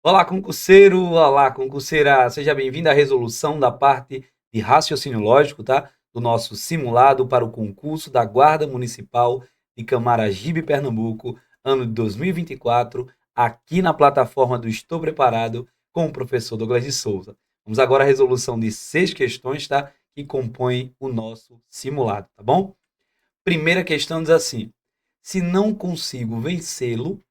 Olá, concurseiro! Olá, concurseira! Seja bem-vindo à resolução da parte de raciocínio lógico, tá? Do nosso simulado para o concurso da Guarda Municipal de Camaragibe, Pernambuco, ano de 2024, aqui na plataforma do Estou Preparado com o professor Douglas de Souza. Vamos agora à resolução de 6 questões, tá? Que compõem o nosso simulado, tá bom? Primeira questão diz assim: se não consigo vencê-lo,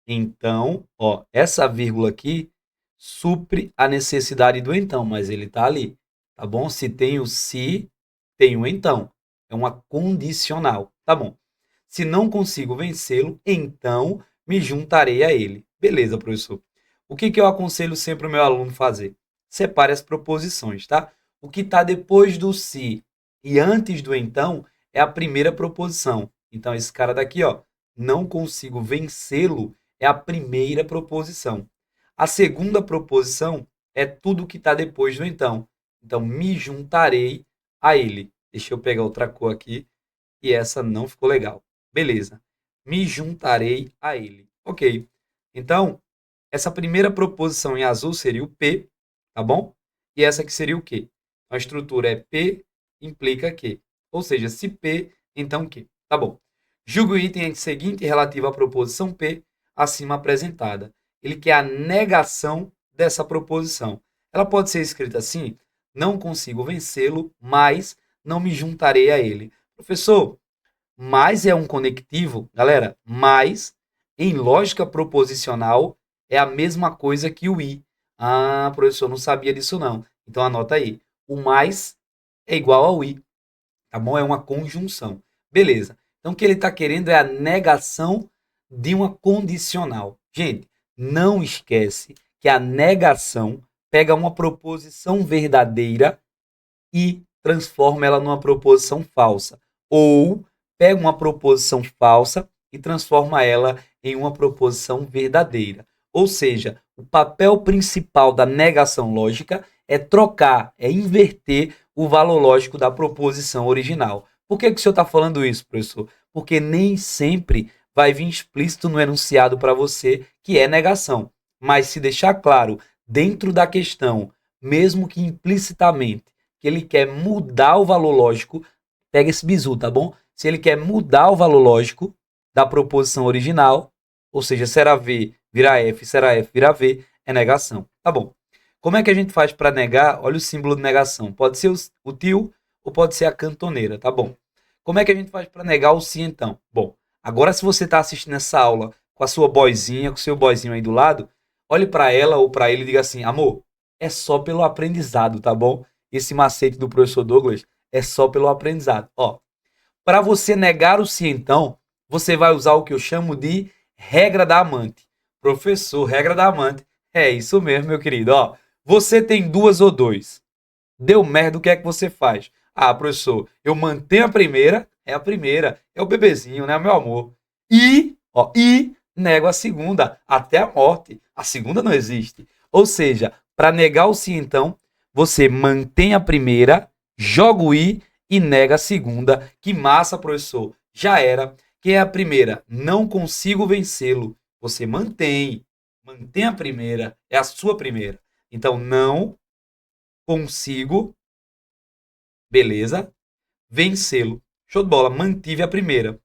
então, ó, essa vírgula aqui supre a necessidade do então, mas ele está ali, tá bom? Se tem o se, tem o então. É uma condicional, tá bom? Se não consigo vencê-lo, então me juntarei a ele. Beleza, professor. O que eu aconselho sempre o meu aluno fazer? Separe as proposições, tá? O que está depois do se e antes do então é a primeira proposição. Então, esse cara daqui, ó, não consigo vencê-lo, é a primeira proposição. A segunda proposição é tudo que está depois do então. Então, me juntarei a ele. Deixa eu pegar outra cor aqui, e essa não ficou legal. Beleza. Me juntarei a ele. Ok. Então, essa primeira proposição em azul seria o P, tá bom? E essa aqui seria o Q. A estrutura é P implica Q. Ou seja, se P, então Q. Tá bom. Julgue o item seguinte relativo à proposição P acima apresentada. Ele quer a negação dessa proposição. Ela pode ser escrita assim: não consigo vencê-lo, mas não me juntarei a ele. Professor, mais é um conectivo, galera, mais em lógica proposicional é a mesma coisa que o i. Ah, professor, não sabia disso não. Então anota aí. O mais é igual ao i, tá bom? É uma conjunção. Beleza. Então o que ele está querendo é a negação de uma condicional. Gente, não esquece que a negação pega uma proposição verdadeira e transforma ela numa proposição falsa. Ou pega uma proposição falsa e transforma ela em uma proposição verdadeira. Ou seja, o papel principal da negação lógica é trocar, é inverter o valor lógico da proposição original. Por que o senhor está falando isso, professor? Porque nem sempre vai vir explícito no enunciado para você que é negação. Mas se deixar claro dentro da questão, mesmo que implicitamente, que ele quer mudar o valor lógico, pega esse bizu, tá bom? Se ele quer mudar o valor lógico da proposição original, ou seja, será V virar F, será F virar V, é negação. Tá bom. Como é que a gente faz para negar? Olha o símbolo de negação. Pode ser o tio ou pode ser a cantoneira, tá bom? Como é que a gente faz para negar o sim, então? Bom, agora se você está assistindo essa aula com a sua boizinha, com o seu boizinho aí do lado, olhe para ela ou para ele e diga assim: amor, é só pelo aprendizado, tá bom? Esse macete do professor Douglas é só pelo aprendizado. Ó, para você negar o sim, então, você vai usar o que eu chamo de regra da amante. Professor, regra da amante. É isso mesmo, meu querido. Ó, você tem duas ou dois. Deu merda, o que é que você faz? Ah, professor, eu mantenho a primeira, é o bebezinho, né, meu amor? E nego a segunda, até a morte. A segunda não existe. Ou seja, para negar o sim, então, você mantém a primeira, joga o i e nega a segunda. Que massa, professor. Já era. Quem é a primeira? Não consigo vencê-lo. Você mantém a primeira, é a sua primeira. Então, não consigo, beleza, vencê-lo. Show de bola, mantive a primeira.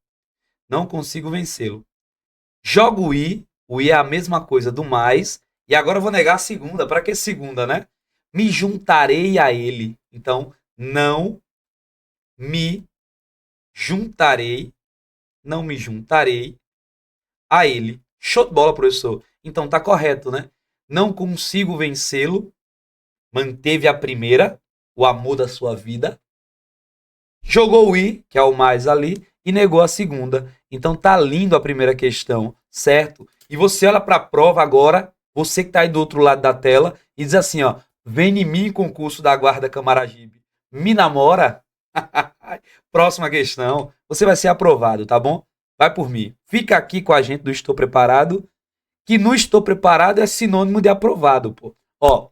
Não consigo vencê-lo. Jogo o i é a mesma coisa do mais, e agora eu vou negar a segunda. Para que segunda, né? Me juntarei a ele. Então, não me juntarei, não me juntarei a ele. Show de bola, professor. Então tá correto, né? Não consigo vencê-lo, manteve a primeira, o amor da sua vida, jogou o i, que é o mais ali, e negou a segunda. Então tá lindo a primeira questão, certo? E você olha para a prova agora, você que tá aí do outro lado da tela, e diz assim, ó: vem em mim concurso da Guarda Camaragibe. Me namora? Próxima questão, você vai ser aprovado, tá bom? Vai por mim. Fica aqui com a gente do Estou Preparado, que no Estou Preparado é sinônimo de aprovado, pô. Ó,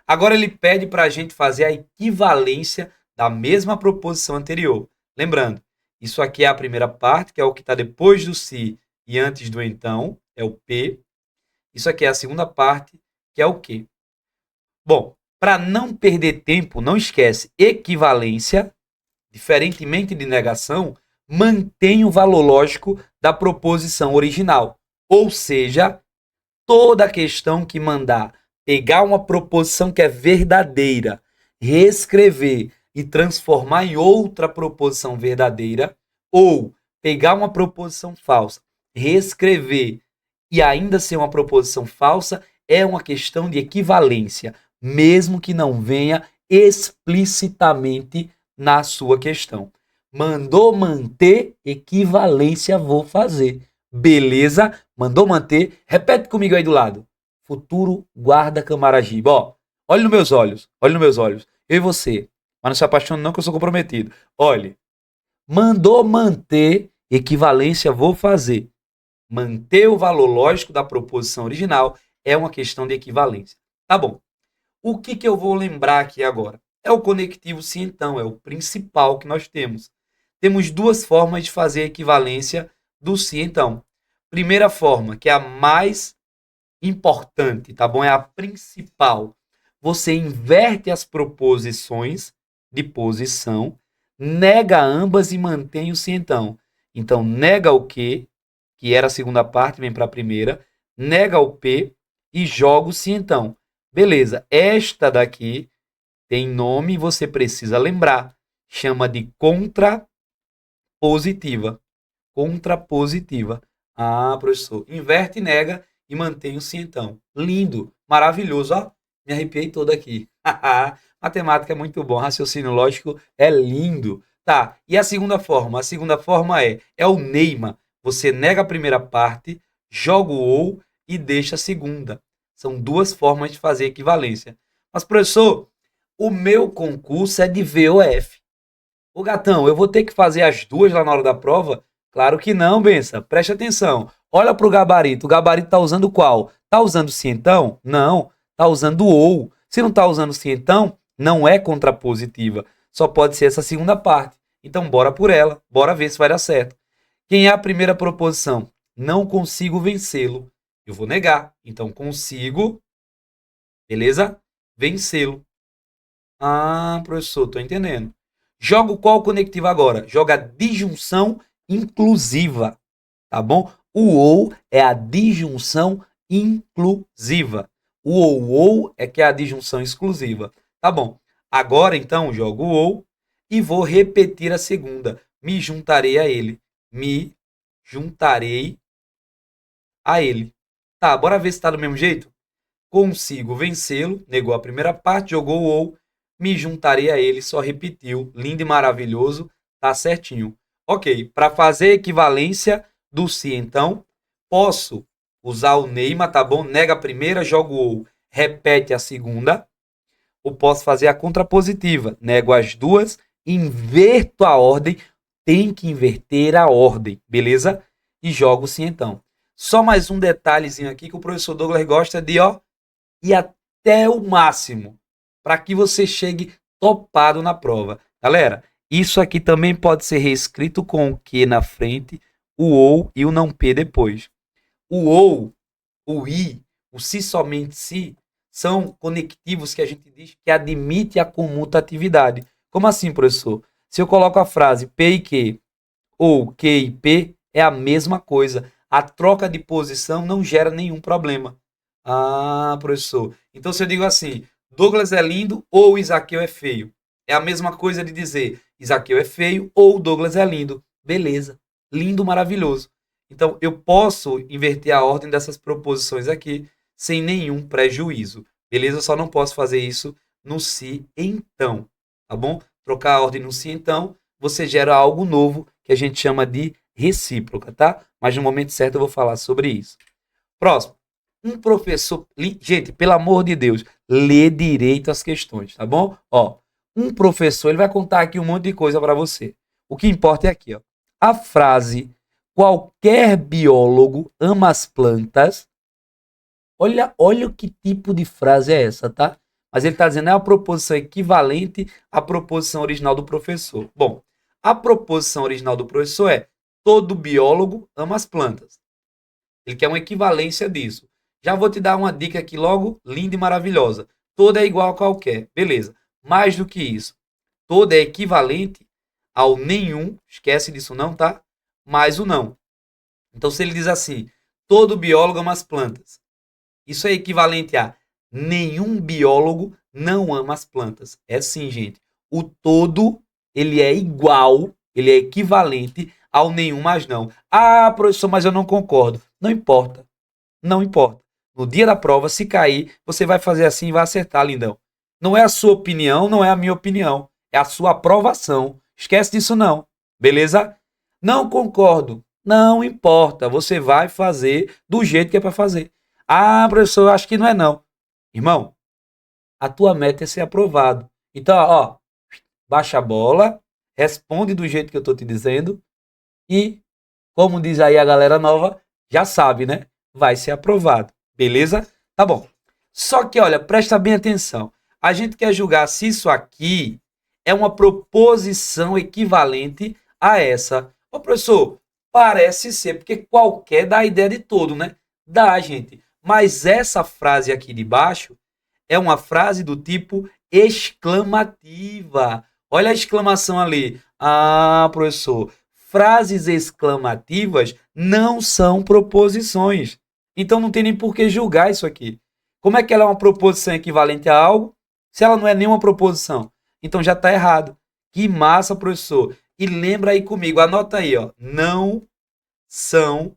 agora ele pede para a gente fazer a equivalência da mesma proposição anterior. Lembrando, isso aqui é a primeira parte, que é o que está depois do se e antes do então, é o P. Isso aqui é a segunda parte, que é o quê? Bom, para não perder tempo, não esquece, equivalência, diferentemente de negação, mantém o valor lógico da proposição original. Ou seja, toda questão que mandar pegar uma proposição que é verdadeira, reescrever e transformar em outra proposição verdadeira, ou pegar uma proposição falsa, reescrever e ainda ser uma proposição falsa, é uma questão de equivalência, mesmo que não venha explicitamente na sua questão. Mandou manter, equivalência vou fazer. Beleza? Mandou manter. Repete comigo aí do lado. Futuro guarda Camaragibe. Ó, olhe nos meus olhos. Olhe nos meus olhos. Eu e você. Mas não se apaixone não que eu sou comprometido. Olhe. Mandou manter, equivalência vou fazer. Manter o valor lógico da proposição original é uma questão de equivalência. Tá bom. O que eu vou lembrar aqui agora? É o conectivo se então, é o principal que nós temos. Temos duas formas de fazer a equivalência do se então. Primeira forma, que é a mais importante, tá bom? É a principal. Você inverte as proposições de posição, nega ambas e mantém o se então. Então, nega o que era a segunda parte, vem para a primeira, nega o P e joga o se então. Beleza, esta daqui tem nome e você precisa lembrar. Chama de contrapositiva. Contrapositiva. Ah, professor, inverte, nega e mantém o se então. Lindo, maravilhoso, ó. Me arrepiei todo aqui. Matemática é muito bom, raciocínio lógico é lindo. Tá, e a segunda forma? A segunda forma é o Neymar. Você nega a primeira parte, joga o ou e deixa a segunda. São duas formas de fazer equivalência. Mas, professor, o meu concurso é de VOF. Ô, gatão, eu vou ter que fazer as duas lá na hora da prova? Claro que não, benção. Preste atenção. Olha para o gabarito. O gabarito está usando qual? Está usando se então? Não. Está usando ou. Se não está usando se então, não é contrapositiva. Só pode ser essa segunda parte. Então, bora por ela. Bora ver se vai dar certo. Quem é a primeira proposição? Não consigo vencê-lo. Eu vou negar. Então, consigo, beleza? Vencê-lo. Ah, professor, tô entendendo. Jogo qual conectivo agora? Joga a disjunção inclusiva, tá bom? O ou é a disjunção inclusiva. O ou é que é a disjunção exclusiva. Tá bom. Agora, então, jogo o ou e vou repetir a segunda. Me juntarei a ele. Me juntarei a ele. Tá, bora ver se tá do mesmo jeito? Consigo vencê-lo, negou a primeira parte, jogou o ou, me juntarei a ele, só repetiu. Lindo e maravilhoso, tá certinho. Ok, para fazer a equivalência do se, então, posso usar o Neymar, tá bom? Nega a primeira, jogo o ou, repete a segunda. Ou posso fazer a contrapositiva, nego as duas, inverto a ordem, tem que inverter a ordem, beleza? E jogo sim, então. Só mais um detalhezinho aqui que o professor Douglas gosta de, ó, e até o máximo, para que você chegue topado na prova. Galera, isso aqui também pode ser reescrito com o que na frente, o ou e o não P depois. O ou, o i, o se somente se, são conectivos que a gente diz que admite a comutatividade. Como assim, professor? Se eu coloco a frase P e Q ou Q e P, é a mesma coisa. A troca de posição não gera nenhum problema. Ah, professor. Então, se eu digo assim, Douglas é lindo ou Isaqueu é feio, é a mesma coisa de dizer Isaqueu é feio ou Douglas é lindo. Beleza. Lindo, maravilhoso. Então, eu posso inverter a ordem dessas proposições aqui sem nenhum prejuízo. Beleza? Eu só não posso fazer isso no se então. Tá bom? Trocar a ordem no se então, você gera algo novo que a gente chama de recíproca, tá? Mas no momento certo eu vou falar sobre isso. Próximo. Um professor, gente, pelo amor de Deus, lê direito as questões, tá bom? Ó, um professor, ele vai contar aqui um monte de coisa para você. O que importa é aqui, ó. A frase qualquer biólogo ama as plantas. Olha que tipo de frase é essa, tá? Mas ele está dizendo é uma proposição equivalente à proposição original do professor. Bom, a proposição original do professor é todo biólogo ama as plantas. Ele quer uma equivalência disso. Já vou te dar uma dica aqui logo, linda e maravilhosa. Toda é igual a qualquer, beleza. Mais do que isso, toda é equivalente ao nenhum, esquece disso não, tá? Mais o não. Então, se ele diz assim, todo biólogo ama as plantas, isso é equivalente a nenhum biólogo não ama as plantas. É sim, gente. O todo, ele é igual, ele é equivalente ao nenhum mais não. Ah, professor, mas eu não concordo. Não importa. Não importa. No dia da prova, se cair, você vai fazer assim e vai acertar, lindão. Não é a sua opinião, não é a minha opinião. É a sua aprovação. Esquece disso não. Beleza? Não concordo. Não importa. Você vai fazer do jeito que é para fazer. Ah, professor, eu acho que não é não. Irmão, a tua meta é ser aprovado. Então, ó, baixa a bola, responde do jeito que eu tô te dizendo e, como diz aí a galera nova, já sabe, né? Vai ser aprovado. Beleza? Tá bom. Só que, olha, presta bem atenção. A gente quer julgar se isso aqui é uma proposição equivalente a essa. Ô, professor, parece ser, porque qualquer dá a ideia de todo, né? Dá, gente. Mas essa frase aqui de baixo é uma frase do tipo exclamativa. Olha a exclamação ali. Ah, professor, frases exclamativas não são proposições. Então não tem nem por que julgar isso aqui. Como é que ela é uma proposição equivalente a algo se ela não é nenhuma proposição? Então já está errado. Que massa, professor. E lembra aí comigo, anota aí, ó. Não são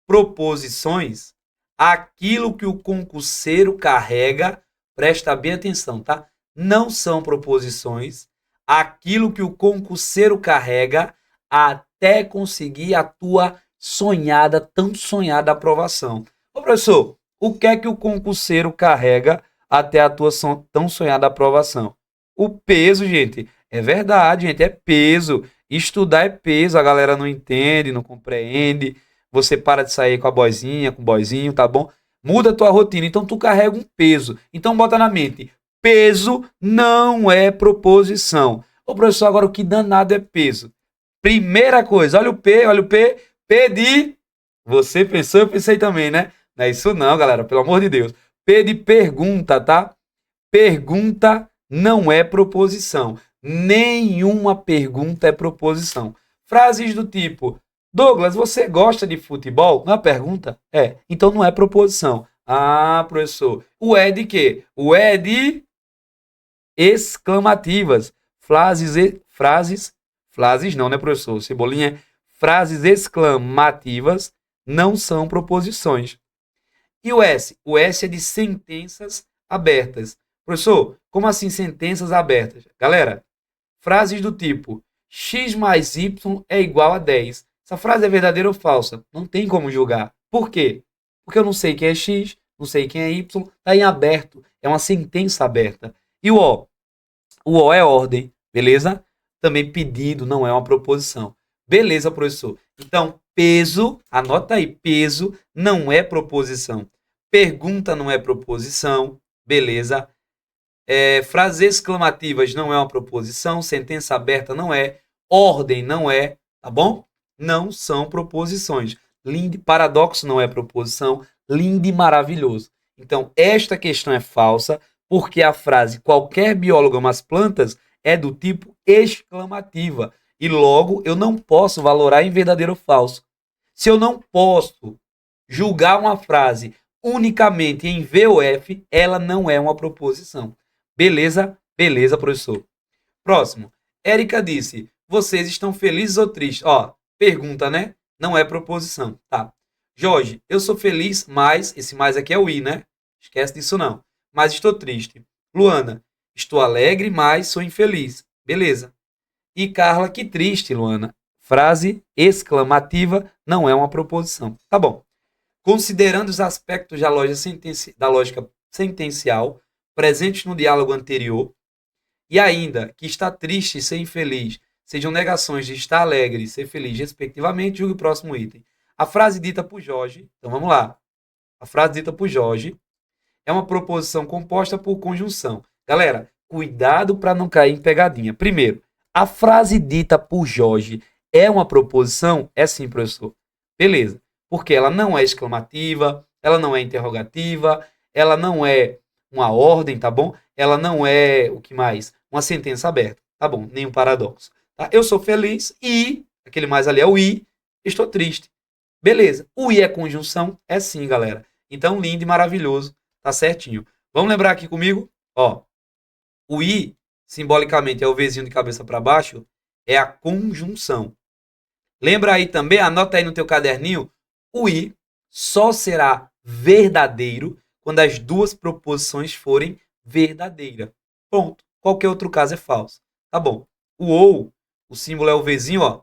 proposições aquilo que o concurseiro carrega, presta bem atenção, tá? Não são proposições aquilo que o concurseiro carrega até conseguir a tua sonhada, tão sonhada aprovação. Ô professor, o que é que o concurseiro carrega até a tua tão sonhada aprovação? O peso, gente. É verdade, gente, é peso. Estudar é peso, a galera não entende, não compreende. Você para de sair com a boizinha, com o boizinho, tá bom? Muda a tua rotina, então tu carrega um peso. Então bota na mente, peso não é proposição. Ô professor, agora o que danado é peso? Primeira coisa, olha o P, P de... Você pensou, eu pensei também, né? Não é isso não, galera, pelo amor de Deus. P de pergunta, tá? Pergunta não é proposição. Nenhuma pergunta é proposição. Frases do tipo, Douglas, você gosta de futebol? Não é pergunta? É. Então não é proposição. Ah, professor. O é de quê? O é de exclamativas. Frases não, né, professor? Cebolinha. Frases exclamativas não são proposições. E o S? O S é de sentenças abertas. Professor, como assim sentenças abertas? Galera, frases do tipo x mais y é igual a 10. Essa frase é verdadeira ou falsa? Não tem como julgar. Por quê? Porque eu não sei quem é x, não sei quem é y, está em aberto. É uma sentença aberta. E o O? O O é ordem, beleza? Também pedido não é uma proposição. Beleza, professor. Então, peso, anota aí, peso não é proposição. Pergunta não é proposição, beleza? Frases exclamativas não é uma proposição, sentença aberta não é, ordem não é, tá bom? Não são proposições. Lindo, paradoxo não é proposição, lindo e maravilhoso. Então, esta questão é falsa, porque a frase qualquer biólogo ama as plantas é do tipo exclamativa. E logo, eu não posso valorar em verdadeiro ou falso. Se eu não posso julgar uma frase unicamente em V ou F, ela não é uma proposição. Beleza? Beleza, professor. Próximo. Érica disse, vocês estão felizes ou tristes? Ó, pergunta, né? Não é proposição, tá? Jorge, eu sou feliz, mas... Esse mais aqui é o I, né? Esquece disso não. Mas estou triste. Luana, estou alegre, mas sou infeliz. Beleza. E Carla, que triste, Luana. Frase exclamativa não é uma proposição. Tá bom. Considerando os aspectos da lógica sentencial presentes no diálogo anterior, e ainda que está triste e ser infeliz sejam negações de estar alegre e ser feliz, respectivamente, julgue o próximo item. A frase dita por Jorge, então vamos lá. A frase dita por Jorge é uma proposição composta por conjunção. Galera, cuidado para não cair em pegadinha. Primeiro, a frase dita por Jorge é uma proposição? É sim, professor. Beleza. Porque ela não é exclamativa, ela não é interrogativa, ela não é uma ordem, tá bom? Ela não é, o que mais? Uma sentença aberta, tá bom? Nenhum paradoxo. Tá? Eu sou feliz e, aquele mais ali é o i, estou triste. Beleza. O i é conjunção? É sim, galera. Então, lindo e maravilhoso, tá certinho. Vamos lembrar aqui comigo? Ó, o i, simbolicamente, é o vizinho de cabeça para baixo, é a conjunção. Lembra aí também, anota aí no teu caderninho, o i só será verdadeiro quando as duas proposições forem verdadeiras. Ponto. Qualquer outro caso é falso. Tá bom. O ou, o símbolo é o Vzinho, ó.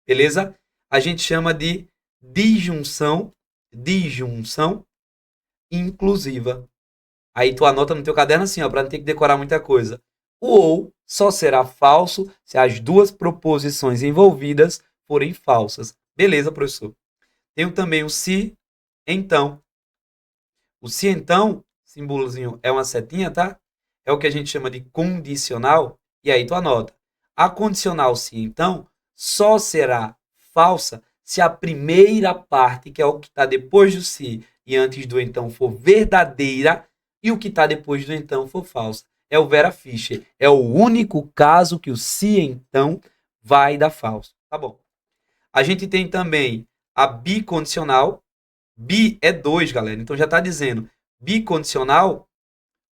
Beleza? A gente chama de disjunção inclusiva. Aí tu anota no teu caderno assim, ó, para não ter que decorar muita coisa. O ou só será falso se as duas proposições envolvidas forem falsas. Beleza, professor? Tenho também o se, então. O se, então, símbolozinho é uma setinha, tá? É o que a gente chama de condicional. E aí tu anota. A condicional se, então, só será falsa se a primeira parte, que é o que está depois do se e antes do então, for verdadeira e o que está depois do então for falsa. É o Vera Fischer. É o único caso que o se, então, vai dar falso. Tá bom. A gente tem também a bicondicional. Bi é 2, galera. Então já está dizendo. Bicondicional,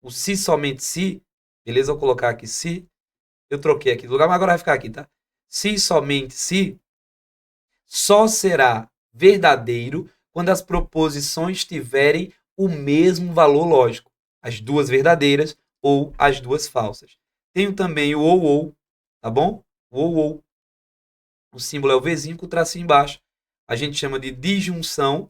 o se somente se. Beleza? Vou colocar aqui se. Eu troquei aqui do lugar, mas agora vai ficar aqui, tá? Se somente se só será verdadeiro quando as proposições tiverem o mesmo valor lógico. As duas verdadeiras ou as duas falsas. Tenho também o ou, tá bom? O ou. O símbolo é o Vzinho com o tracinho embaixo. A gente chama de disjunção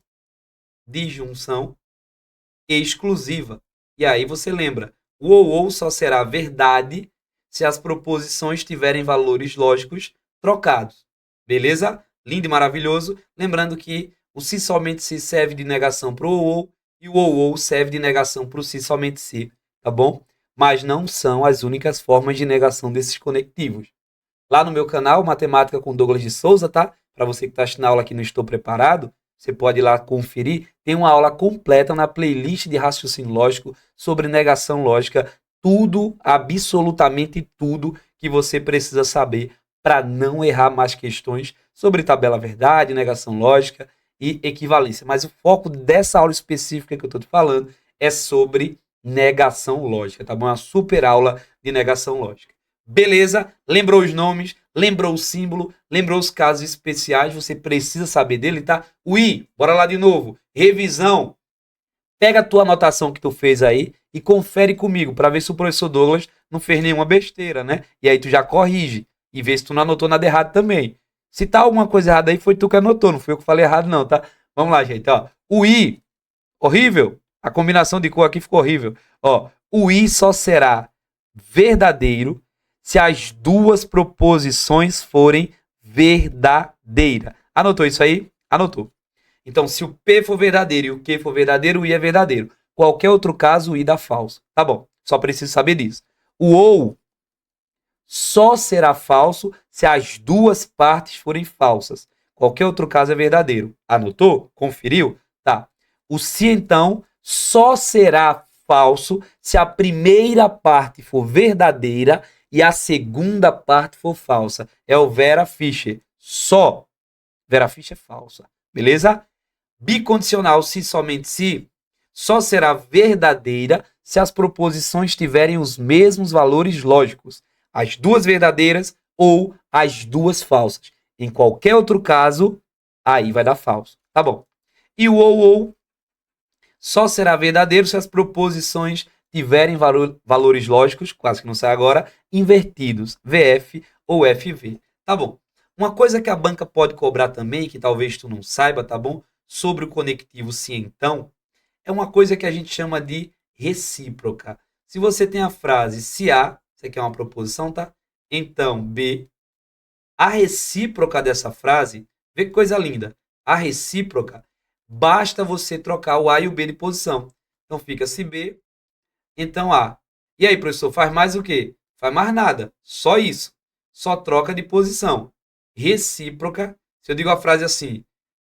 exclusiva. E aí você lembra, o ou só será verdade se as proposições tiverem valores lógicos trocados. Beleza? Lindo e maravilhoso. Lembrando que o se somente se serve de negação para o ou e o ou serve de negação para o se somente se, tá bom? Mas não são as únicas formas de negação desses conectivos. Lá no meu canal, Matemática com Douglas de Souza, tá? Para você que está assistindo a aula aqui não estou preparado, você pode ir lá conferir. Tem uma aula completa na playlist de raciocínio lógico sobre negação lógica. Tudo, absolutamente tudo que você precisa saber para não errar mais questões sobre tabela verdade, negação lógica e equivalência. Mas o foco dessa aula específica que eu estou te falando é sobre negação lógica, tá bom? É uma super aula de negação lógica. Beleza? Lembrou os nomes, lembrou o símbolo, lembrou os casos especiais, você precisa saber dele, tá? O I, bora lá de novo. Revisão. Pega a tua anotação que tu fez aí e confere comigo para ver se o professor Douglas não fez nenhuma besteira, né? E aí tu já corrige e vê se tu não anotou nada errado também. Se tá alguma coisa errada aí, foi tu que anotou, não foi eu que falei errado não, tá? Vamos lá, gente, ó. O I, horrível. A combinação de cor aqui ficou horrível. Ó, o I só será verdadeiro se as duas proposições forem verdadeiras. Anotou isso aí? Anotou. Então, se o P for verdadeiro e o Q for verdadeiro, o I é verdadeiro. Qualquer outro caso, o I dá falso. Tá bom, só preciso saber disso. O OU só será falso se as duas partes forem falsas. Qualquer outro caso é verdadeiro. Anotou? Conferiu? Tá. O se, então, só será falso se a primeira parte for verdadeira e a segunda parte for falsa. É o Vera Fischer. Só. Vera Fischer é falsa. Beleza? Bicondicional, se somente se, só será verdadeira se as proposições tiverem os mesmos valores lógicos. As duas verdadeiras ou as duas falsas. Em qualquer outro caso, aí vai dar falso. Tá bom. E o ou só será verdadeiro se as proposições tiverem valores lógicos, quase que não sai agora, invertidos, VF ou FV. Tá bom. Uma coisa que a banca pode cobrar também, que talvez tu não saiba, tá bom? Sobre o conectivo se então, é uma coisa que a gente chama de recíproca. Se você tem a frase se A, isso aqui é uma proposição, tá? Então B, a recíproca dessa frase, vê que coisa linda. A recíproca, basta você trocar o A e o B de posição. Então fica se B, então A. E aí, professor, faz mais o quê? Faz mais nada, só isso. Só troca de posição. Recíproca, se eu digo a frase assim,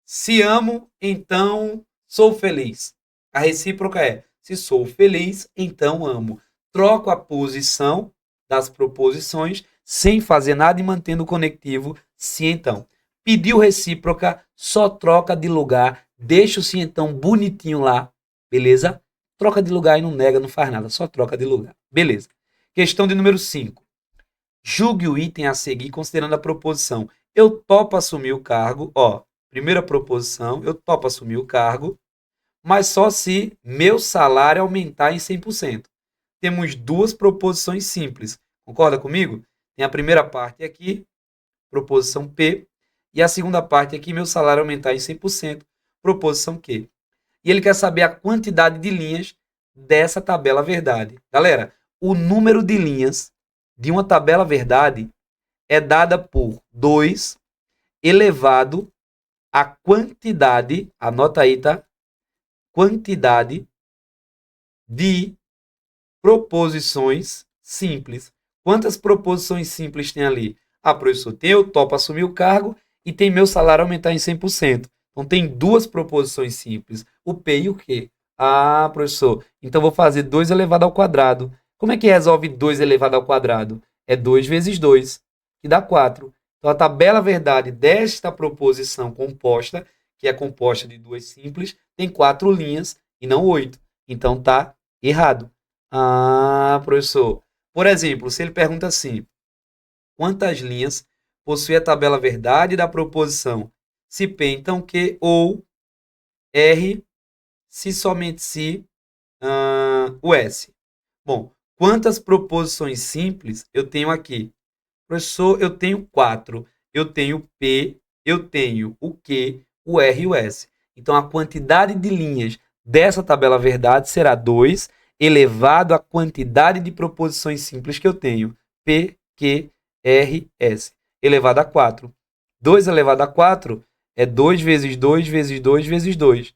se amo, então sou feliz. A recíproca é: se sou feliz, então amo. Troco a posição das proposições sem fazer nada e mantendo o conectivo se então. Pediu recíproca, só troca de lugar, deixa o se então bonitinho lá, beleza? Troca de lugar e não nega, não faz nada, só troca de lugar. Beleza. Questão de número 5. Julgue o item a seguir considerando a proposição. Eu topo assumir o cargo, ó, primeira proposição, eu topo assumir o cargo, mas só se meu salário aumentar em 100%. Temos duas proposições simples. Concorda comigo? Tem a primeira parte aqui, proposição P, e a segunda parte aqui, meu salário aumentar em 100%, proposição Q. E ele quer saber a quantidade de linhas dessa tabela verdade. Galera, o número de linhas de uma tabela verdade é dada por 2 elevado à quantidade, anota aí, tá? Quantidade de proposições simples. Quantas proposições simples tem ali? Ah, professor, tem eu topo assumir o cargo e tem meu salário aumentar em 100%. Então tem duas proposições simples, o P e o Q. Ah, professor, então vou fazer 2 elevado ao quadrado. Como é que resolve 2 elevado ao quadrado? É 2 vezes 2, que dá 4. Então a tabela verdade desta proposição composta, que é composta de duas simples, tem 4 linhas e não 8. Então tá errado. Ah, professor. Por exemplo, se ele pergunta assim: quantas linhas possui a tabela verdade da proposição se P, então Q, ou R, se somente se o S? Bom, quantas proposições simples eu tenho aqui? Professor, eu tenho 4. Eu tenho P, eu tenho o Q, o R e o S. Então, a quantidade de linhas dessa tabela verdade será 2 elevado à quantidade de proposições simples que eu tenho. P, Q, R, S. Elevado a 4. 2 elevado a 4 é 2 vezes 2 vezes 2 vezes 2.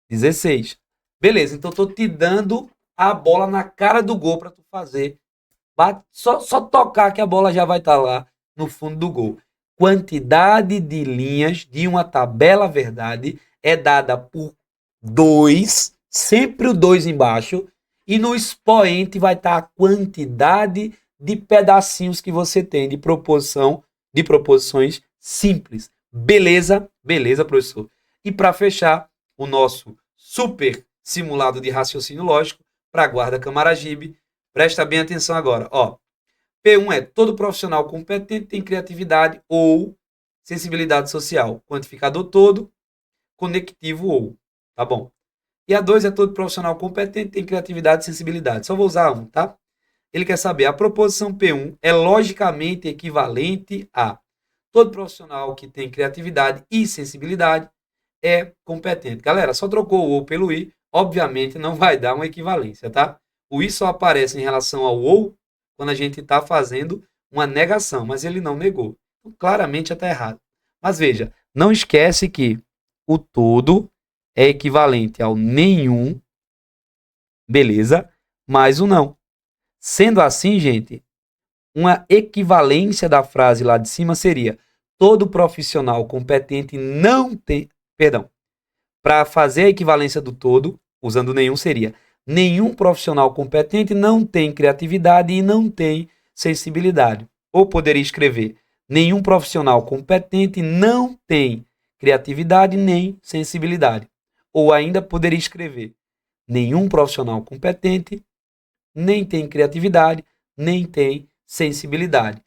16. Beleza, então estou te dando a bola na cara do gol para tu fazer. Só tocar que a bola já vai estar lá no fundo do gol. Quantidade de linhas de uma tabela verdade é dada por 2, sempre o 2 embaixo, e no expoente vai estar a quantidade de pedacinhos que você tem de proposições simples. Beleza? Beleza, professor. E para fechar o nosso super simulado de raciocínio lógico para a guarda Camaragibe, presta bem atenção agora. Ó, P1 é todo profissional competente tem criatividade ou sensibilidade social. Quantificador todo, conectivo ou. Tá bom? E a 2 é todo profissional competente tem criatividade e sensibilidade. Só vou usar um, tá? Ele quer saber, a proposição P1 é logicamente equivalente a todo profissional que tem criatividade e sensibilidade é competente. Galera, só trocou o ou pelo i, obviamente não vai dar uma equivalência, tá? O i só aparece em relação ao ou quando a gente está fazendo uma negação, mas ele não negou. Então, claramente está errado. Mas veja, não esquece que o todo é equivalente ao nenhum, beleza, mais o não. Sendo assim, gente, uma equivalência da frase lá de cima seria: todo profissional competente não tem... Perdão. Para fazer a equivalência do todo, usando nenhum, seria: nenhum profissional competente não tem criatividade e não tem sensibilidade. Ou poderia escrever: nenhum profissional competente não tem criatividade nem sensibilidade. Ou ainda poderia escrever: nenhum profissional competente nem tem criatividade, nem tem sensibilidade.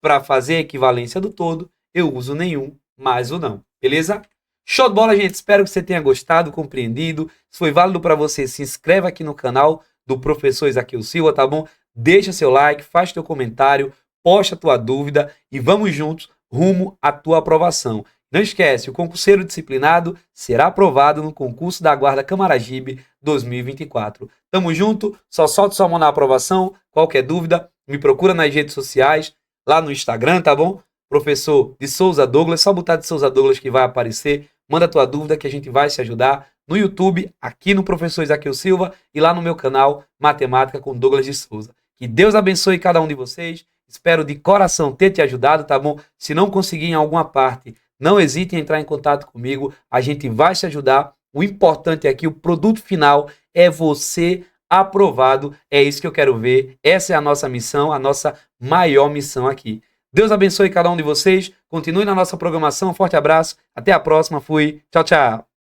Para fazer a equivalência do todo, eu uso nenhum mais o não. Beleza? Show de bola, gente. Espero que você tenha gostado, compreendido. Se foi válido para você, se inscreve aqui no canal do professor Isaqueu Silva, tá bom? Deixa seu like, faz teu comentário, posta a tua dúvida e vamos juntos rumo à tua aprovação. Não esquece, o concurseiro disciplinado será aprovado no concurso da Guarda Camaragibe 2024. Tamo junto, só solta sua mão na aprovação. Qualquer dúvida, me procura nas redes sociais, lá no Instagram, tá bom? Professor de Souza Douglas, só botar de Souza Douglas que vai aparecer. Manda tua dúvida que a gente vai se ajudar. No YouTube, aqui no Professor Isaqueu Silva e lá no meu canal Matemática com Douglas de Souza. Que Deus abençoe cada um de vocês. Espero de coração ter te ajudado, tá bom? Se não conseguir em alguma parte, não hesite em entrar em contato comigo. A gente vai se ajudar O importante aqui, o produto final é você aprovado. É isso que eu quero ver. Essa é a nossa missão, a nossa maior missão aqui. Deus abençoe cada um de vocês. Continue na nossa programação. Um forte abraço. Até a próxima. Fui. Tchau, tchau.